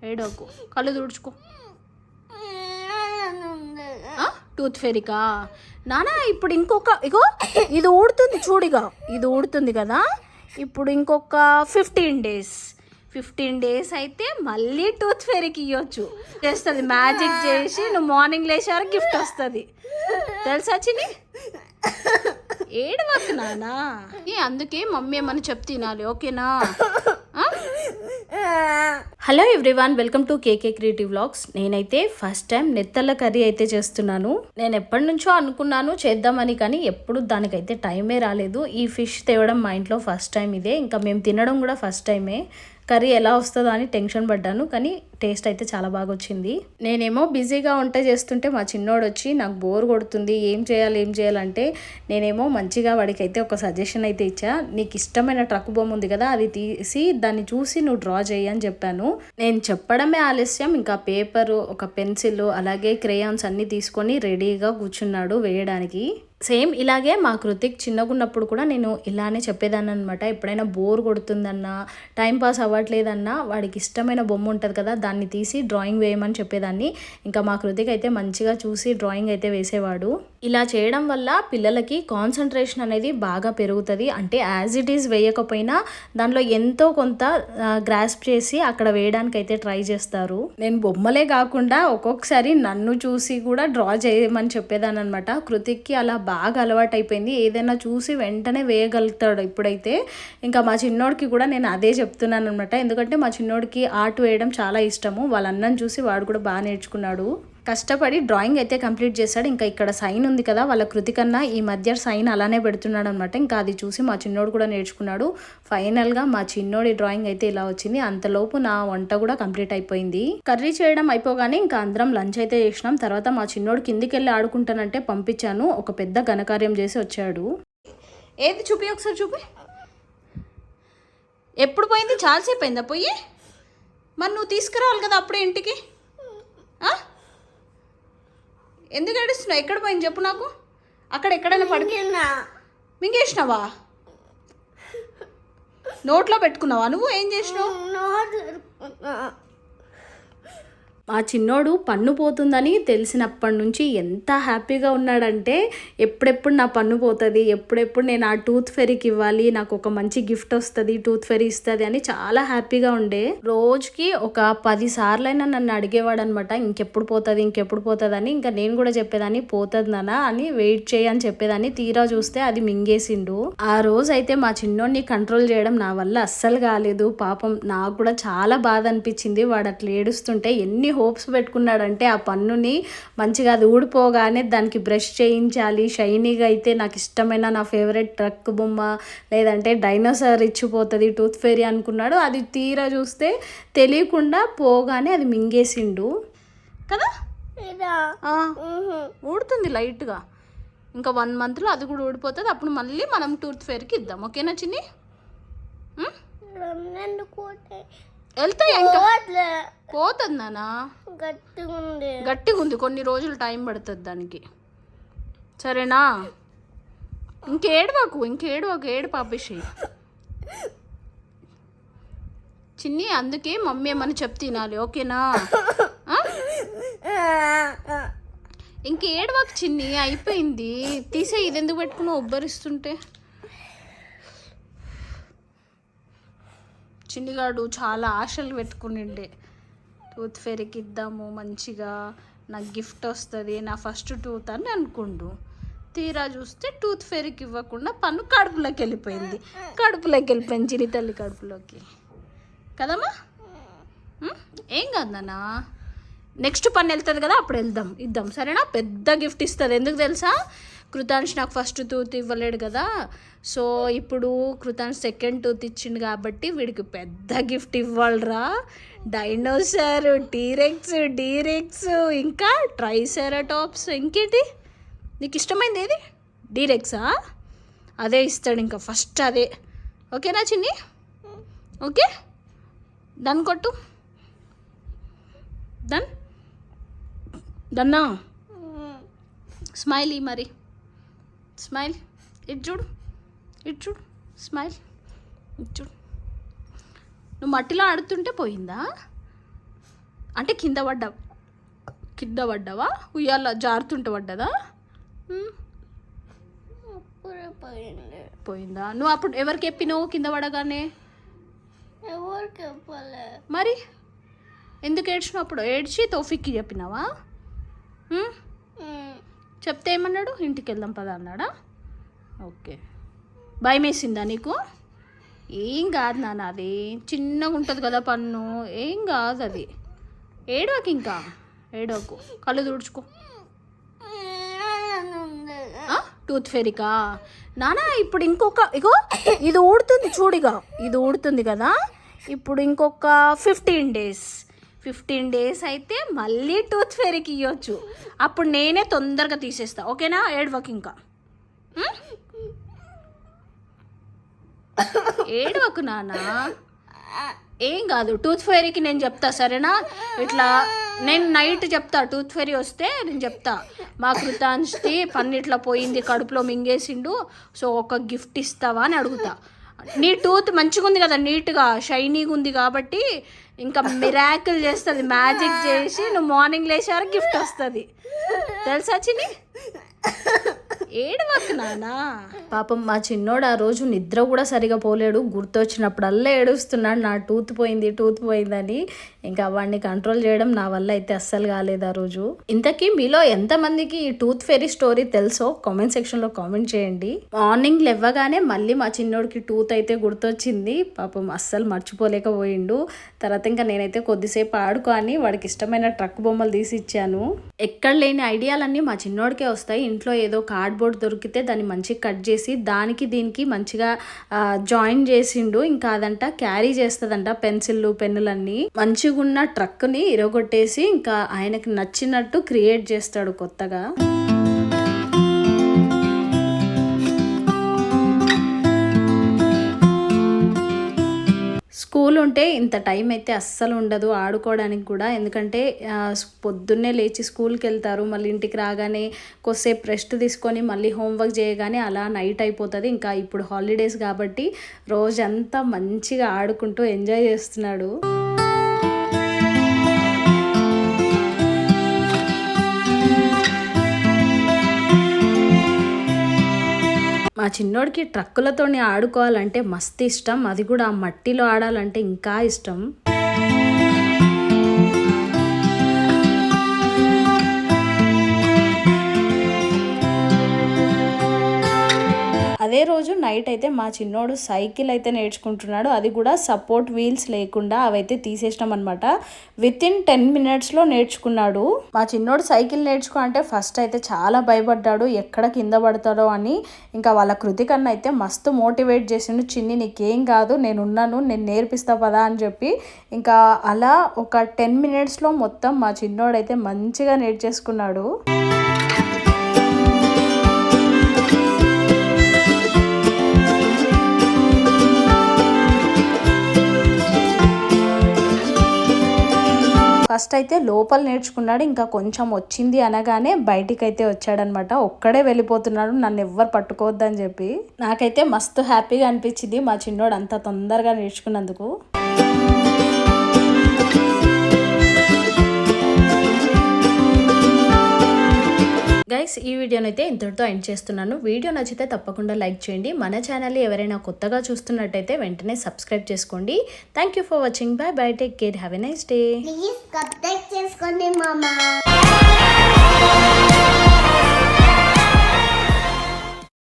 ఏడోకు, కళ్ళు తుడుచుకో. టూత్ ఫెరికా నానా? ఇప్పుడు ఇంకొక ఇగో ఇది ఊడుతుంది చూడిగా, ఇది ఊడుతుంది కదా. ఇప్పుడు ఇంకొక 15 days అయితే మళ్ళీ టూత్ ఫెరీకి ఇవ్వచ్చు. చేస్తుంది మ్యాజిక్ చేసి, నువ్వు మార్నింగ్ లేచారు గిఫ్ట్ వస్తుంది తెలుసా చిన్ని? ఏడవకు నానా, అందుకే మమ్మీ ఏమని చెప్తే తినాలి, ఓకేనా? Hello everyone, welcome to KK creative vlogs. నేనైతే ఫస్ట్ టైం నెత్తళ్ళ కర్రీ అయితే చేస్తున్నాను. నేను ఎప్పటి నుంచో అనుకున్నాను చేద్దామని, కానీ ఎప్పుడు దానికైతే టైమే రాలేదు. ఈ ఫిష్ తేవడం మా ఇంట్లో ఫస్ట్ టైం ఇదే, ఇంకా మేము తినడం కూడా ఫస్ట్ టైమే. కర్రీ ఎలా వస్తుందో అని టెన్షన్ పడ్డాను, కానీ టేస్ట్ అయితే చాలా బాగా వచ్చింది. నేనేమో బిజీగా వంట చేస్తుంటే మా చిన్నోడు వచ్చి నాకు బోర్ కొడుతుంది, ఏం చేయాలంటే నేనేమో మంచిగా వాడికి అయితే ఒక సజెషన్ అయితే ఇచ్చా. నీకు ఇష్టమైన ట్రక్ బొమ్మ ఉంది కదా, అది తీసి దాన్ని చూసి నువ్వు డ్రా చేయి అని చెప్పాను. నేను చెప్పడమే ఆలస్యం, ఇంకా పేపరు, ఒక పెన్సిల్, అలాగే క్రేయాన్స్ అన్నీ తీసుకొని రెడీగా కూర్చున్నాడు వేయడానికి. సేమ్ ఇలాగే మా కృతిక్ చిన్నగున్నప్పుడు కూడా నేను ఇలానే చెప్పేదాన్ని అనమాట. ఎప్పుడైనా బోర్ కొడుతుందన్నా, టైం పాస్ అవ్వట్లేదన్నా, వాడికి ఇష్టమైన బొమ్మ ఉంటుంది కదా, దాన్ని తీసి డ్రాయింగ్ వేయమని చెప్పేదాన్ని. ఇంకా మా కృతిక్ అయితే మంచిగా చూసి డ్రాయింగ్ అయితే వేసేవాడు. ఇలా చేయడం వల్ల పిల్లలకి కాన్సన్ట్రేషన్ అనేది బాగా పెరుగుతుంది. అంటే యాజ్ ఇట్ ఈజ్ వేయకపోయినా దానిలో ఎంతో కొంత గ్రాస్ప్ చేసి అక్కడ వేయడానికి అయితే ట్రై చేస్తారు. నేను బొమ్మలే కాకుండా ఒక్కొక్కసారి నన్ను చూసి కూడా డ్రా చేయమని చెప్పేదాన్ని అనమాట. కృతిక్కి అలా బాగా అలవాటు అయిపోయింది, ఏదైనా చూసి వెంటనే వేయగలుగుతాడు ఇప్పుడైతే. ఇంకా మా చిన్నోడికి కూడా నేను అదే చెప్తున్నాను అనమాట. ఎందుకంటే మా చిన్నోడికి ఆర్ట్ వేయడం చాలా ఇష్టము. వాళ్ళ అన్నని చూసి వాడు కూడా బాగా నేర్చుకున్నాడు. కష్టపడి డ్రాయింగ్ అయితే కంప్లీట్ చేశాడు. ఇంకా ఇక్కడ సైన్ ఉంది కదా, వాళ్ళ కృతికన్నా ఈ మధ్య సైన్ అలానే పెడుతున్నాడు అనమాట. ఇంకా అది చూసి మా చిన్నోడు కూడా నేర్చుకున్నాడు. ఫైనల్గా మా చిన్నోడి డ్రాయింగ్ అయితే ఇలా వచ్చింది. అంతలోపు నా వంట కూడా కంప్లీట్ అయిపోయింది. కర్రీ చేయడం అయిపోగానే ఇంకా అందరం లంచ్ అయితే చేసినాం. తర్వాత మా చిన్నోడు కిందికి వెళ్ళి ఆడుకుంటానంటే పంపించాను. ఒక పెద్ద ఘనకార్యం చేసి వచ్చాడు. ఏది చూపి, ఒకసారి చూపి. ఎప్పుడు పోయింది? చాలాసేపు అయిందా పోయి? మరి నువ్వు తీసుకురావాలి కదా అప్పుడే ఇంటికి. ఎందుకు ఏడుస్తున్నావు? ఎక్కడ పోయింది చెప్పు నాకు. అక్కడ ఎక్కడైనా పడుకున్నా మింగేసినావా? నోట్లో పెట్టుకున్నావా? నువ్వు ఏం చేసినావు? మా చిన్నోడు పన్ను పోతుందని తెలిసినప్పటి నుంచి ఎంత హ్యాపీగా ఉన్నాడంటే, ఎప్పుడెప్పుడు నా పన్ను పోతుంది, ఎప్పుడెప్పుడు నేను ఆ టూత్ ఫెరీకి ఇవ్వాలి, నాకు ఒక మంచి గిఫ్ట్ వస్తుంది, టూత్ ఫెరీ ఇస్తుంది అని చాలా హ్యాపీగా ఉండే. రోజుకి ఒక 10 సార్లైనా నన్ను అడిగేవాడు అనమాట, ఇంకెప్పుడు పోతుంది అని. ఇంకా నేను కూడా చెప్పేదాన్ని, పోతుంది నాన్న అని, వెయిట్ చేయి అని చెప్పేదాన్ని. తీరా చూస్తే అది మింగేసిండు. ఆ రోజు అయితే మా చిన్నోడిని కంట్రోల్ చేయడం నా వల్ల అస్సలు కాలేదు. పాపం నాకు కూడా చాలా బాధ అనిపించింది. వాడు అట్లా ఏడుస్తుంటే ఎన్ని హోప్స్ పెట్టుకున్నాడంటే ఆ పన్నుని మంచిగా అది ఊడిపోగానే దానికి బ్రష్ చేయించాలి, షైనీగా అయితే నాకు ఇష్టమైన నా ఫేవరెట్ ట్రక్ బొమ్మ లేదంటే డైనోసార్ ఇచ్చిపోతుంది టూత్ ఫెయిరీ అనుకున్నాడు. అది తీరా చూస్తే తెలియకుండా పోగానే అది మింగేసిండు కదా. ఊడుతుంది లైట్గా, ఇంకా 1 monthలో అది కూడా ఊడిపోతుంది. అప్పుడు మళ్ళీ మనం టూత్ ఫెయిరీకి ఇద్దాం, ఓకేనా చిన్ని? వెళ్తాయి ఇంకా పోతుంది నానా, గట్టిగా ఉంది, కొన్ని రోజులు టైం పడుతుంది దానికి, సరేనా? ఇంకేడవాకు ఏడు పాపేసి చిన్ని. అందుకే మమ్మీ ఏమని చెప్తే తినాలి, ఓకేనా? ఇంకేడవాకు చిన్ని, అయిపోయింది, తీసే. ఇది ఎందుకు పెట్టుకున్నావు ఉబ్బరిస్తుంటే? చిన్నిగాడు చాలా ఆశలు పెట్టుకునిండే, టూత్ ఫెయిరీకి ఇద్దాము మంచిగా, నాకు గిఫ్ట్ వస్తుంది, నా ఫస్ట్ టూత్ అని అనుకుండు. తీరా చూస్తే టూత్ ఫెయిరీకి ఇవ్వకుండా పన్ను కడుపులోకి వెళ్ళిపోయింది చిన్ని తల్లి కడుపులోకి కదమ్మా. ఏం కాదు నాన్న, నెక్స్ట్ పన్ను వెళ్తుంది కదా, అప్పుడు ఇద్దాం సరేనా? పెద్ద గిఫ్ట్ ఇస్తుంది. ఎందుకు తెలుసా? కృతాంష్ నాకు ఫస్ట్ టూత్ ఇవ్వలేడు కదా, సో ఇప్పుడు కృతాంష్ సెకండ్ టూత్ ఇచ్చిండు కాబట్టి వీడికి పెద్ద గిఫ్ట్ ఇవ్వాలరా. డైనోసార్, టీరెక్స్, డీరెక్స్, ఇంకా ట్రైసెరాటాప్స్. ఇంకేంటి నీకు ఇష్టమైంది? ఏది? డీరెక్సా? అదే ఇస్తాడు ఇంకా ఫస్ట్, అదే. ఓకేనా చిన్ని? ఓకే, డన్ కొట్టు, డన్నా. స్మైల్ మరి, స్మైల్. ఇటు చూడు, స్మైల్. ఇటు చూడు. నువ్వు మట్టిలో ఆడుతుంటే పోయిందా? అంటే కింద పడ్డావా? ఉయ్యాల జారుతుంటే పడ్డదా? పోయిందా? నువ్వు అప్పుడు ఎవరికి చెప్పినావు కింద పడగానే? మరి ఎందుకు ఏడ్చినావు అప్పుడు? ఏడ్చి తోఫిక్కి చెప్పినావా? చెప్తే ఏమన్నాడు? ఇంటికి వెళ్దాం పదా అన్నాడా? ఓకే. భయం వేసిందా నీకు? ఏం కాదు నాన్న, అది చిన్నగా ఉంటుంది కదా పన్ను, ఏం కాదు అది. ఏడవకు, ఇంకా ఏడవకు, కళ్ళు తుడుచుకో. టూత్ ఫెరికా నానా? ఇప్పుడు ఇగో ఇది ఊడుతుంది చూడిగా, ఇది ఊడుతుంది కదా. ఇప్పుడు ఇంకొక 15 డేస్ అయితే మళ్ళీ టూత్ ఫెరీకి ఇవ్వచ్చు. అప్పుడు నేనే తొందరగా తీసేస్తా, ఓకేనా? ఏడవకు ఇంకా, ఏడవకు నానా, ఏం కాదు. టూత్ ఫెయిరీకి నేను చెప్తా, సరేనా? ఇట్లా నేను నైట్ చెప్తా, టూత్ ఫెయిరీ వస్తే నేను చెప్తా, మా కృతాంష్ది పన్ను ఇట్లా పోయింది, కడుపులో మింగేసిండు, సో ఒక గిఫ్ట్ ఇస్తావా అని అడుగుతా. నీ టూత్ మంచిగా ఉంది కదా, నీట్గా షైనీగా ఉంది కాబట్టి ఇంకా మిరాకిల్ చేస్తుంది, మ్యాజిక్ చేసి నువ్వు మార్నింగ్ లేచారు గిఫ్ట్ వస్తుంది, తెలుసా చిన్ని? ఏడవకు నానా. పాపం మా చిన్నోడు ఆ రోజు నిద్ర కూడా సరిగా పోలేడు, గుర్తొచ్చినప్పుడల్లా ఏడుస్తున్నాడు, నా టూత్ పోయిందని. ఇంకా వాడిని కంట్రోల్ చేయడం నా వల్ల అయితే అస్సలు కాలేదు ఆ రోజు. ఇంతకీ మీలో ఎంతమందికి ఈ టూత్ ఫెయిరీ స్టోరీ తెలుసో కామెంట్ సెక్షన్లో కామెంట్ చేయండి. మార్నింగ్ లేవగానే మళ్ళీ మా చిన్నోడికి టూత్ అయితే గుర్తొచ్చింది, పాపం అస్సలు మర్చిపోలేకపోయిండు. తర్వాత ఇంకా నేనైతే కొద్దిసేపు ఆడుకొని వాడికి ఇష్టమైన ట్రక్ బొమ్మలు తీసి ఇచ్చాను. ఎక్కడ లేని ఐడియాలన్నీ మా చిన్నోడికే వస్తాయి. ఇంట్లో ఏదో కార్డ్బోర్డ్ దొరికితే దాన్ని మంచిగా కట్ చేసి దానికి దీనికి మంచిగా జాయిన్ చేసిండు. ఇంకా అదంట క్యారీ చేస్తుందంట పెన్సిళ్ళు పెన్నులన్నీ. మంచిగా ఉన్న ట్రక్ని ఇరగొట్టేసి ఇంకా ఆయనకి నచ్చినట్టు క్రియేట్ చేస్తాడు కొత్తగా. స్కూల్ ఉంటే ఇంత టైం అయితే అస్సలు ఉండదు ఆడుకోవడానికి కూడా, ఎందుకంటే పొద్దున్నే లేచి స్కూల్కి వెళ్తారు, మళ్ళీ ఇంటికి రాగానే కొద్దిసేపు రెస్ట్ తీసుకొని మళ్ళీ హోంవర్క్ చేయగానే అలా నైట్ అయిపోతుంది. ఇంకా ఇప్పుడు హాలిడేస్ కాబట్టి రోజంతా మంచిగా ఆడుకుంటూ ఎంజాయ్ చేస్తున్నాడు. మా చిన్నోడికి ట్రక్కులతోని ఆడుకోవాలంటే మస్తు ఇష్టం, అది కూడా ఆ మట్టిలో ఆడాలంటే ఇంకా ఇష్టం. అదే రోజు నైట్ అయితే మా చిన్నోడు సైకిల్ అయితే నేర్చుకుంటున్నాడు, అది కూడా సపోర్ట్ వీల్స్ లేకుండా, అవైతే తీసేసినాం అనమాట. వితిన్ 10 minutesలో నేర్చుకున్నాడు. మా చిన్నోడు సైకిల్ నేర్చుకో అంటే ఫస్ట్ అయితే చాలా భయపడ్డాడు, ఎక్కడ కింద పడతాడో అని. ఇంకా వాళ్ళ కృతికన్నా అయితే మస్తు మోటివేట్ చేసిండు, చిన్ని నీకేం కాదు, నేను ఉన్నాను, నేను నేర్పిస్తా పదా అని చెప్పి. ఇంకా అలా ఒక 10 minutesలో మొత్తం మా చిన్నోడైతే మంచిగా నేర్చేసుకున్నాడు. ఫస్ట్ అయితే లోపల నేర్చుకున్నాడు, ఇంకా కొంచెం వచ్చింది అనగానే బయటికి అయితే వచ్చాడనమాట. ఒక్కడే వెళ్ళిపోతున్నాడు, నన్ను ఎవ్వరు పట్టుకోవద్దని చెప్పి. నాకైతే మస్తు హ్యాపీగా అనిపించింది మా చిన్నోడు అంత తొందరగా నేర్చుకున్నందుకు. గైస్, ఈ వీడియోనైతే ఇంతటితో ఎండ్ చేస్తున్నాను. వీడియో నచ్చితే తప్పకుండా లైక్ చేయండి. మన ఛానల్ ఎవరైనా కొత్తగా చూస్తున్నట్టయితే వెంటనే సబ్స్క్రైబ్ చేసుకోండి. Thank you for watching. By by, take care, have a nice day. Please subscribe చేసుకోండి మామా.